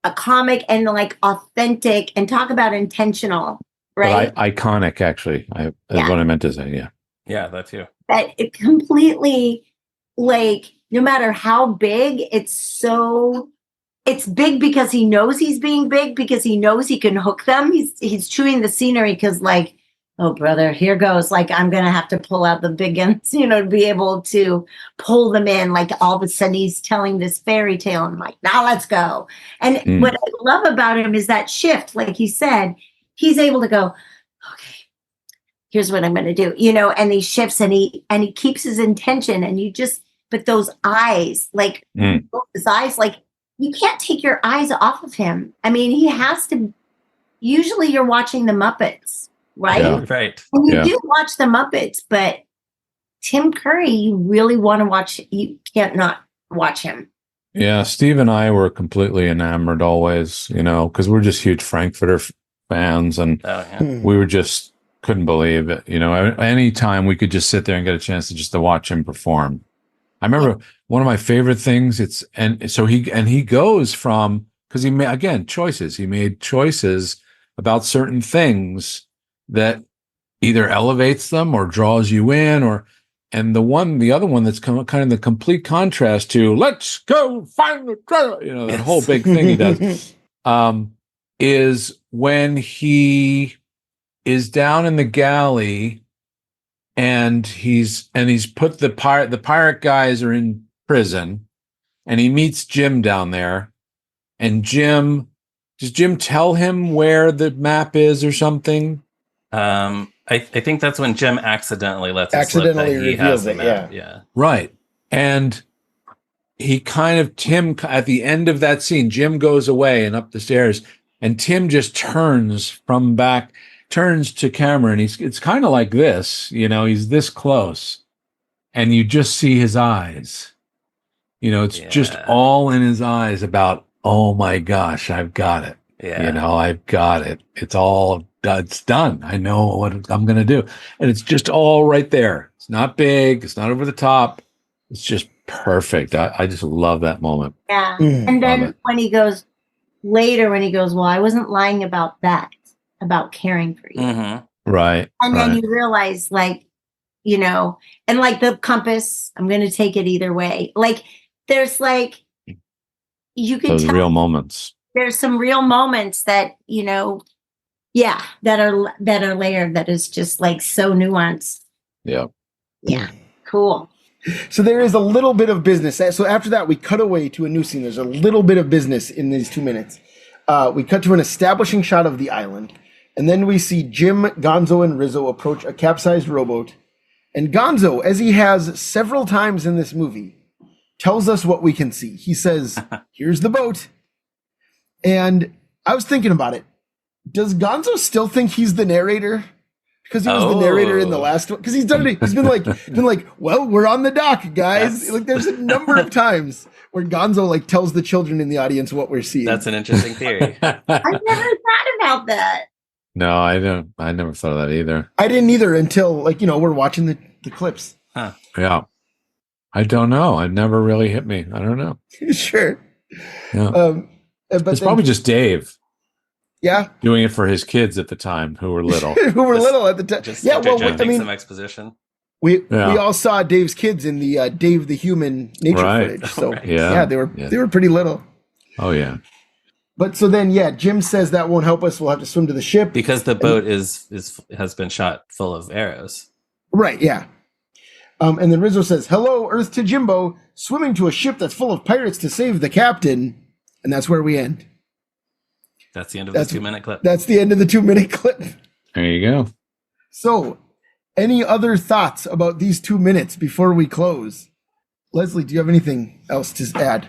a comic and like authentic, and talk about intentional, right? But iconic, actually. That's what I meant to say. Yeah. Yeah, that too. That it completely, like, no matter how big, it's so it's big because he knows he's being big, because he knows he can hook them. He's chewing the scenery because, like, oh, brother, here goes. Like, I'm going to have to pull out the big guns, to be able to pull them in. Like, all of a sudden he's telling this fairy tale. And I'm like, now let's go. And what I love about him is that shift. Like he said, he's able to go, okay, here's what I'm going to do, and he shifts and he keeps his intention. And but those eyes, like his eyes, like you can't take your eyes off of him. I mean, he has to, usually you're watching the Muppets. Right? Yeah. Right. And you do watch the Muppets, but Tim Curry, you really want to watch. You can't not watch him. Yeah, Steve and I were completely enamored always, because we're just huge Frankfurter fans, and we were just couldn't believe it. Anytime we could just sit there and get a chance to watch him perform. I remember one of my favorite things. He goes from, because he made choices. He made choices about certain things that either elevates them or draws you in, and the other one that's kind of the complete contrast to "let's go find the treasure," that whole big thing he does, is when he is down in the galley and he's put the pirate guys are in prison, and he meets Jim down there, and does Jim tell him where the map is or something? I think that's when Jim accidentally lets it slip that he has it. Yeah. Right. And he Tim, at the end of that scene, Jim goes away and up the stairs, and Tim just turns to camera, and it's kind of like this, he's this close, and you just see his eyes. It's just all in his eyes about, oh my gosh, I've got it. Yeah. I've got it. It's done. I know what I'm going to do. And it's just all right there. It's not big. It's not over the top. It's just perfect. I just love that moment. Yeah. And then when he goes, well, I wasn't lying about that, about caring for you. Mm-hmm. Right. And then you realize, like, and like the compass, I'm going to take it either way. Like, there's like, you can those real moments. There's some real moments that, that are layered, that is just like so nuanced. Yeah. Yeah. Cool. So there is a little bit of business. So after that, we cut away to a new scene. There's a little bit of business in these 2 minutes. We cut to an establishing shot of the island. And then we see Jim, Gonzo, and Rizzo approach a capsized rowboat. And Gonzo, as he has several times in this movie, tells us what we can see. He says, here's the boat. And I was thinking about it. Does Gonzo still think he's the narrator? Because he was the narrator in the last one. Because he's done it. He's been like, well, we're on the dock, guys. Like, there's a number of times where Gonzo tells the children in the audience what we're seeing. That's an interesting theory. I've never thought about that. No, I don't. I never thought of that either. I didn't either until we're watching the clips. Huh. Yeah. I don't know. It never really hit me. I don't know. Sure. Yeah. But it's probably just Dave. Yeah. Doing it for his kids at the time who were little. Little at the time. Yeah, well, some exposition. We all saw Dave's kids in the Dave the Human nature footage. So they were pretty little. Oh yeah. But so then Jim says that won't help us. We'll have to swim to the ship. Because the boat has been shot full of arrows. Right, yeah. And then Rizzo says, "Hello, Earth to Jimbo, swimming to a ship that's full of pirates to save the captain." And that's where we end. That's the end of the 2-minute clip. That's the end of the 2-minute clip. There you go. So, any other thoughts about these 2 minutes before we close? Leslie, do you have anything else to add?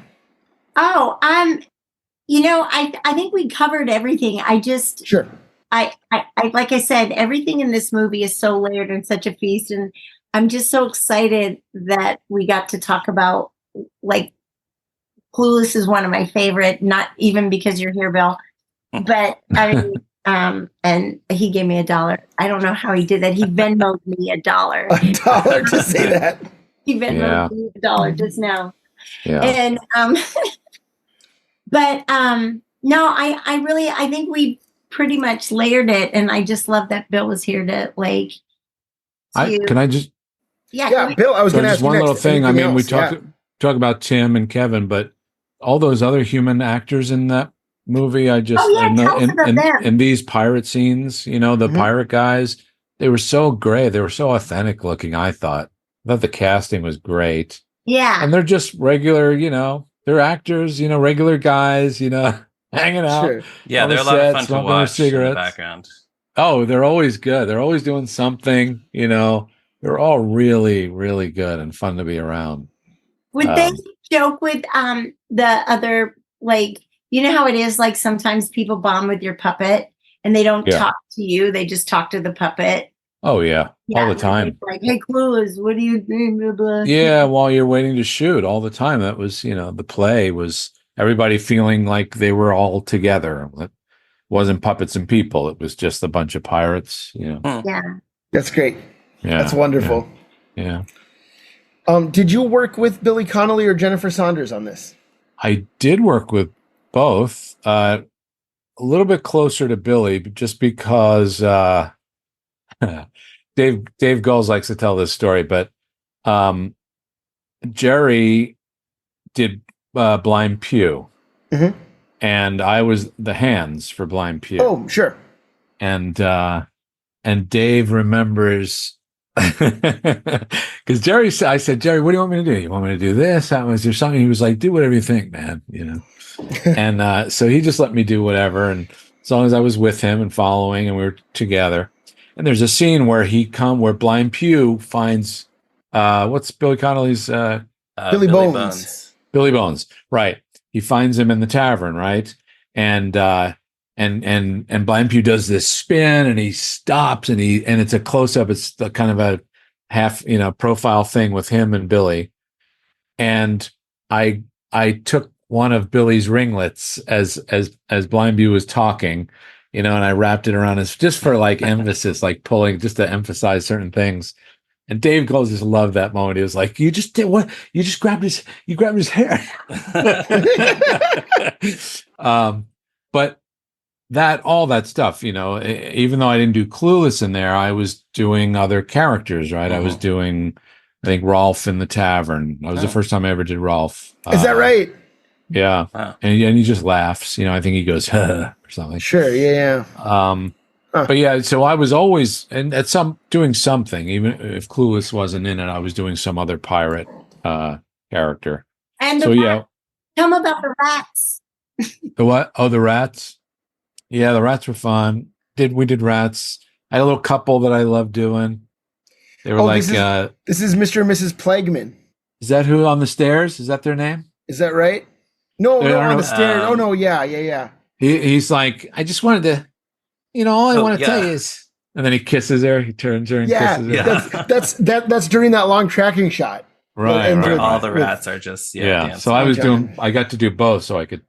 Oh, I think we covered everything. Sure. I like I said, everything in this movie is so layered and such a feast, and I'm just so excited that we got to talk about, Clueless is one of my favorite, not even because you're here, Bill, but I mean, and he gave me $1. I don't know how he did that. He Venmoed me $1. $1 to say that. He Venmoed me $1 just now. Yeah. And, no, I think we pretty much layered it. And I just love that Bill was here to can I just, Bill, I was going to ask one you little thing. I mean, we talk talk about Tim and Kevin, but all those other human actors in that movie, I just tell us about them. in these pirate scenes, the pirate guys, they were so great. They were so authentic looking, I thought. The casting was great. Yeah. And they're just regular, they're actors, regular guys, hanging out. Sure. Yeah, they're a lot of fun to watch in the background. Oh, they're always good. They're always doing something, They're all really, really good and fun to be around. Would they joke with the other, like, how it is, like sometimes people bond with your puppet and they don't talk to you, they just talk to the puppet? Oh, yeah. All the time. Like, hey, Clueless, what do you think? Blah, blah. Yeah, while you're waiting to shoot all the time. That was, the play was everybody feeling like they were all together. It wasn't puppets and people. It was just a bunch of pirates, Yeah. That's great. Yeah. That's wonderful. Yeah. Did you work with Billy Connolly or Jennifer Saunders on this? I did work with both. A little bit closer to Billy, just because Dave Goles likes to tell this story, but Jerry did Blind Pew, and I was the hands for Blind Pew. Oh, sure. And Dave remembers because I said, Jerry, what do you want me to do? You want me to do this? Was there something? He was like, do whatever you think, man. And so he just let me do whatever, and as long as I was with him and following, and we were together. And there's a scene where where Blind Pew finds what's Billy Connolly's Billy Bones. Billy Bones, right? He finds him in the tavern, right? And Blind Pew does this spin, and he stops, and it's a close up. It's kind of a half profile thing with him and Billy. And I took one of Billy's ringlets as Blind Pew was talking, and I wrapped it around his, just for like emphasis, like pulling, just to emphasize certain things. And Dave Goles just loved that moment. He was like, "You just did what? You grabbed his hair." But all that stuff, even though I didn't do Clueless in there, I was doing other characters, right? I was doing, I think, Rolf in the tavern. That was the first time I ever did Rolf. Is that right? Yeah. Wow. And he just laughs, I think he goes, or something. Sure. Yeah. But yeah, so I was always doing something, even if Clueless wasn't in it, I was doing some other pirate character. And tell me about the rats. The what? Oh, the rats. Yeah, the rats were fun. We did rats. I had a little couple that I loved doing. They were this is Mr. and Mrs. Plagueman. Is that who on the stairs? Is that their name? Is that right? No, on the stairs. Oh no, yeah. He's like, I just wanted to, all I want to tell you is, and then he kisses her. He turns her and kisses her. Yeah. That's during that long tracking shot. Right. Where all the rats are just dancing. So I got to do both, so I could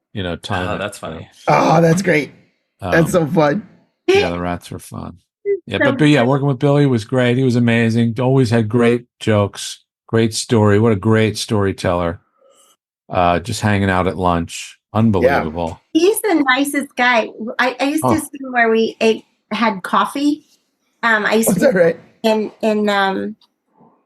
time. Oh, that's funny. Oh, that's great. That's so fun. Yeah, the rats were fun. Yeah, but working with Billy was great. He was amazing. Always had great jokes, great story. What a great storyteller. Just hanging out at lunch. Unbelievable. Yeah. He's the nicest guy. I used to see him where we had coffee. I used to right? in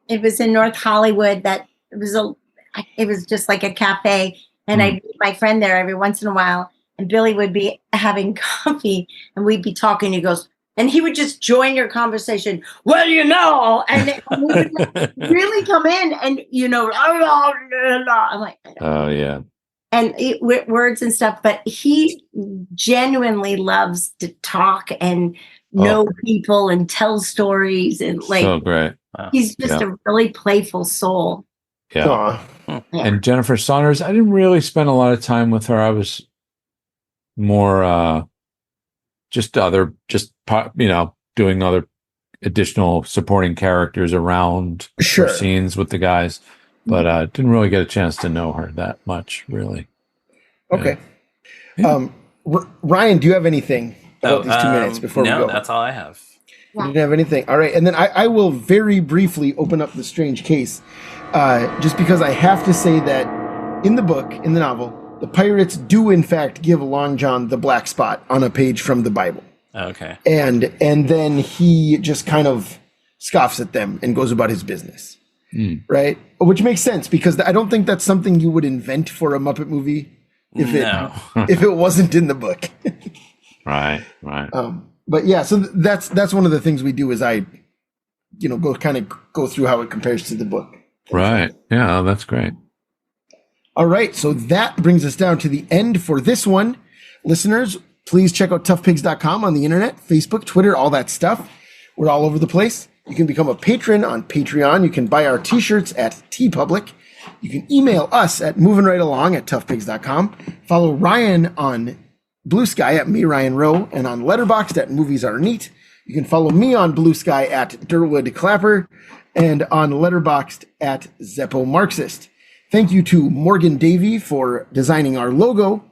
it was in North Hollywood. It was just like a cafe, and I'd meet my friend there every once in a while. And Billy would be having coffee, and we'd be talking. He goes, and he would just join your conversation. Well, and he would really come in, and I'm like, oh yeah, and words and stuff. But he genuinely loves to talk and know people and tell stories, and so great. He's just a really playful soul. Yeah. And Jennifer Saunders, I didn't really spend a lot of time with her. I was more doing other additional supporting characters around scenes with the guys, but didn't really get a chance to know her that much, really. Okay. Yeah. Ryan, do you have anything about these 2 minutes before we go? No, that's all I have. You didn't have anything. All right. And then I will very briefly open up the strange case, just because I have to say that in the book, in the novel, the pirates do, in fact, give Long John the black spot on a page from the Bible. Okay. And then he just kind of scoffs at them and goes about his business. Right? Which makes sense, because I don't think that's something you would invent for a Muppet movie. if it wasn't in the book. Right. But yeah, so that's one of the things we do is I, go through how it compares to the book. Right. Yeah, that's great. All right, so that brings us down to the end for this one. Listeners, please check out toughpigs.com on the internet, Facebook, Twitter, all that stuff. We're all over the place. You can become a patron on Patreon. You can buy our t-shirts at TeePublic. You can email us at movingrightalong@toughpigs.com. Follow Ryan on Blue Sky at me, Ryan Rowe, and on Letterboxd at Movies Are Neat. You can follow me on Blue Sky at Durwood Clapper and on Letterboxd at Zeppo Marxist. Thank you to Morgan Davy for designing our logo.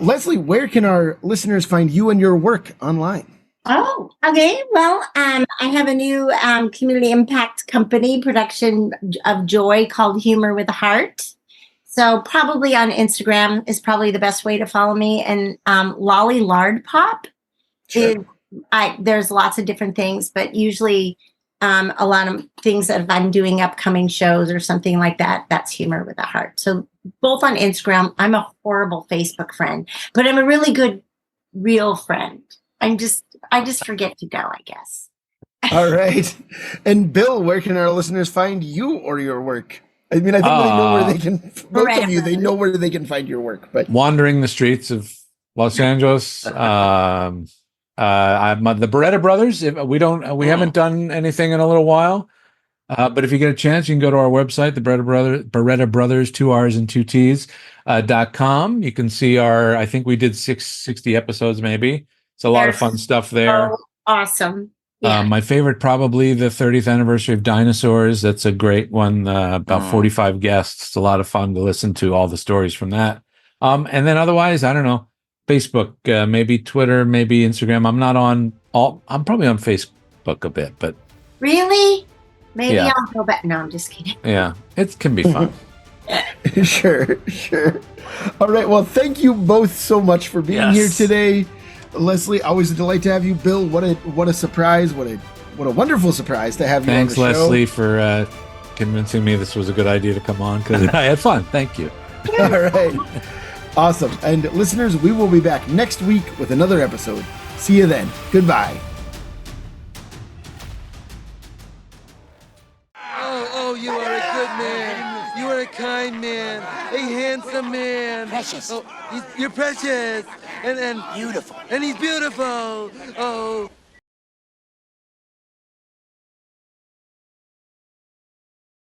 Leslie, where can our listeners find you and your work online? Oh, okay. Well, I have a new community impact company production of joy called Humor with a Heart. So probably on Instagram is probably the best way to follow me. And Lolly Lard Pop Sure. There's lots of different things, but usually a lot of things that if I'm doing upcoming shows or something like that, that's Humor with a Heart. So both on Instagram. I'm a horrible Facebook friend, but I'm a really good real friend. I just forget to go, I guess. All right. And Bill, where can our listeners find you or your work? I mean, I think they know where they can, both of you, they know where they can find your work, but wandering the streets of Los Angeles. I'm the Beretta Brothers. We haven't done anything in a little while. But if you get a chance, you can go to our website, the Beretta Brothers, 2 R's and 2 T's, .com. You can see I think we did 60 episodes, maybe. It's a lot of fun stuff there. Oh, awesome. Yeah. My favorite, probably the 30th anniversary of Dinosaurs. That's a great one. About 45 guests. It's a lot of fun to listen to all the stories from that. And then otherwise, I don't know, Facebook, maybe Twitter, maybe Instagram. I'm probably on Facebook a bit, but really? Maybe I'll go back. No, I'm just kidding. Yeah, it can be fun. Sure. All right. Well, thank you both so much for being here today. Leslie, always a delight to have you. Bill, what a surprise. What a wonderful surprise to have you Thanks, on the show. Leslie, for convincing me this was a good idea to come on, because I had fun. Thank you. All right. Awesome. And listeners, we will be back next week with another episode. See you then. Goodbye. Oh, you are a good man. You are a kind man. A handsome man. Precious. Oh, you're precious. And Beautiful. And he's beautiful. Oh.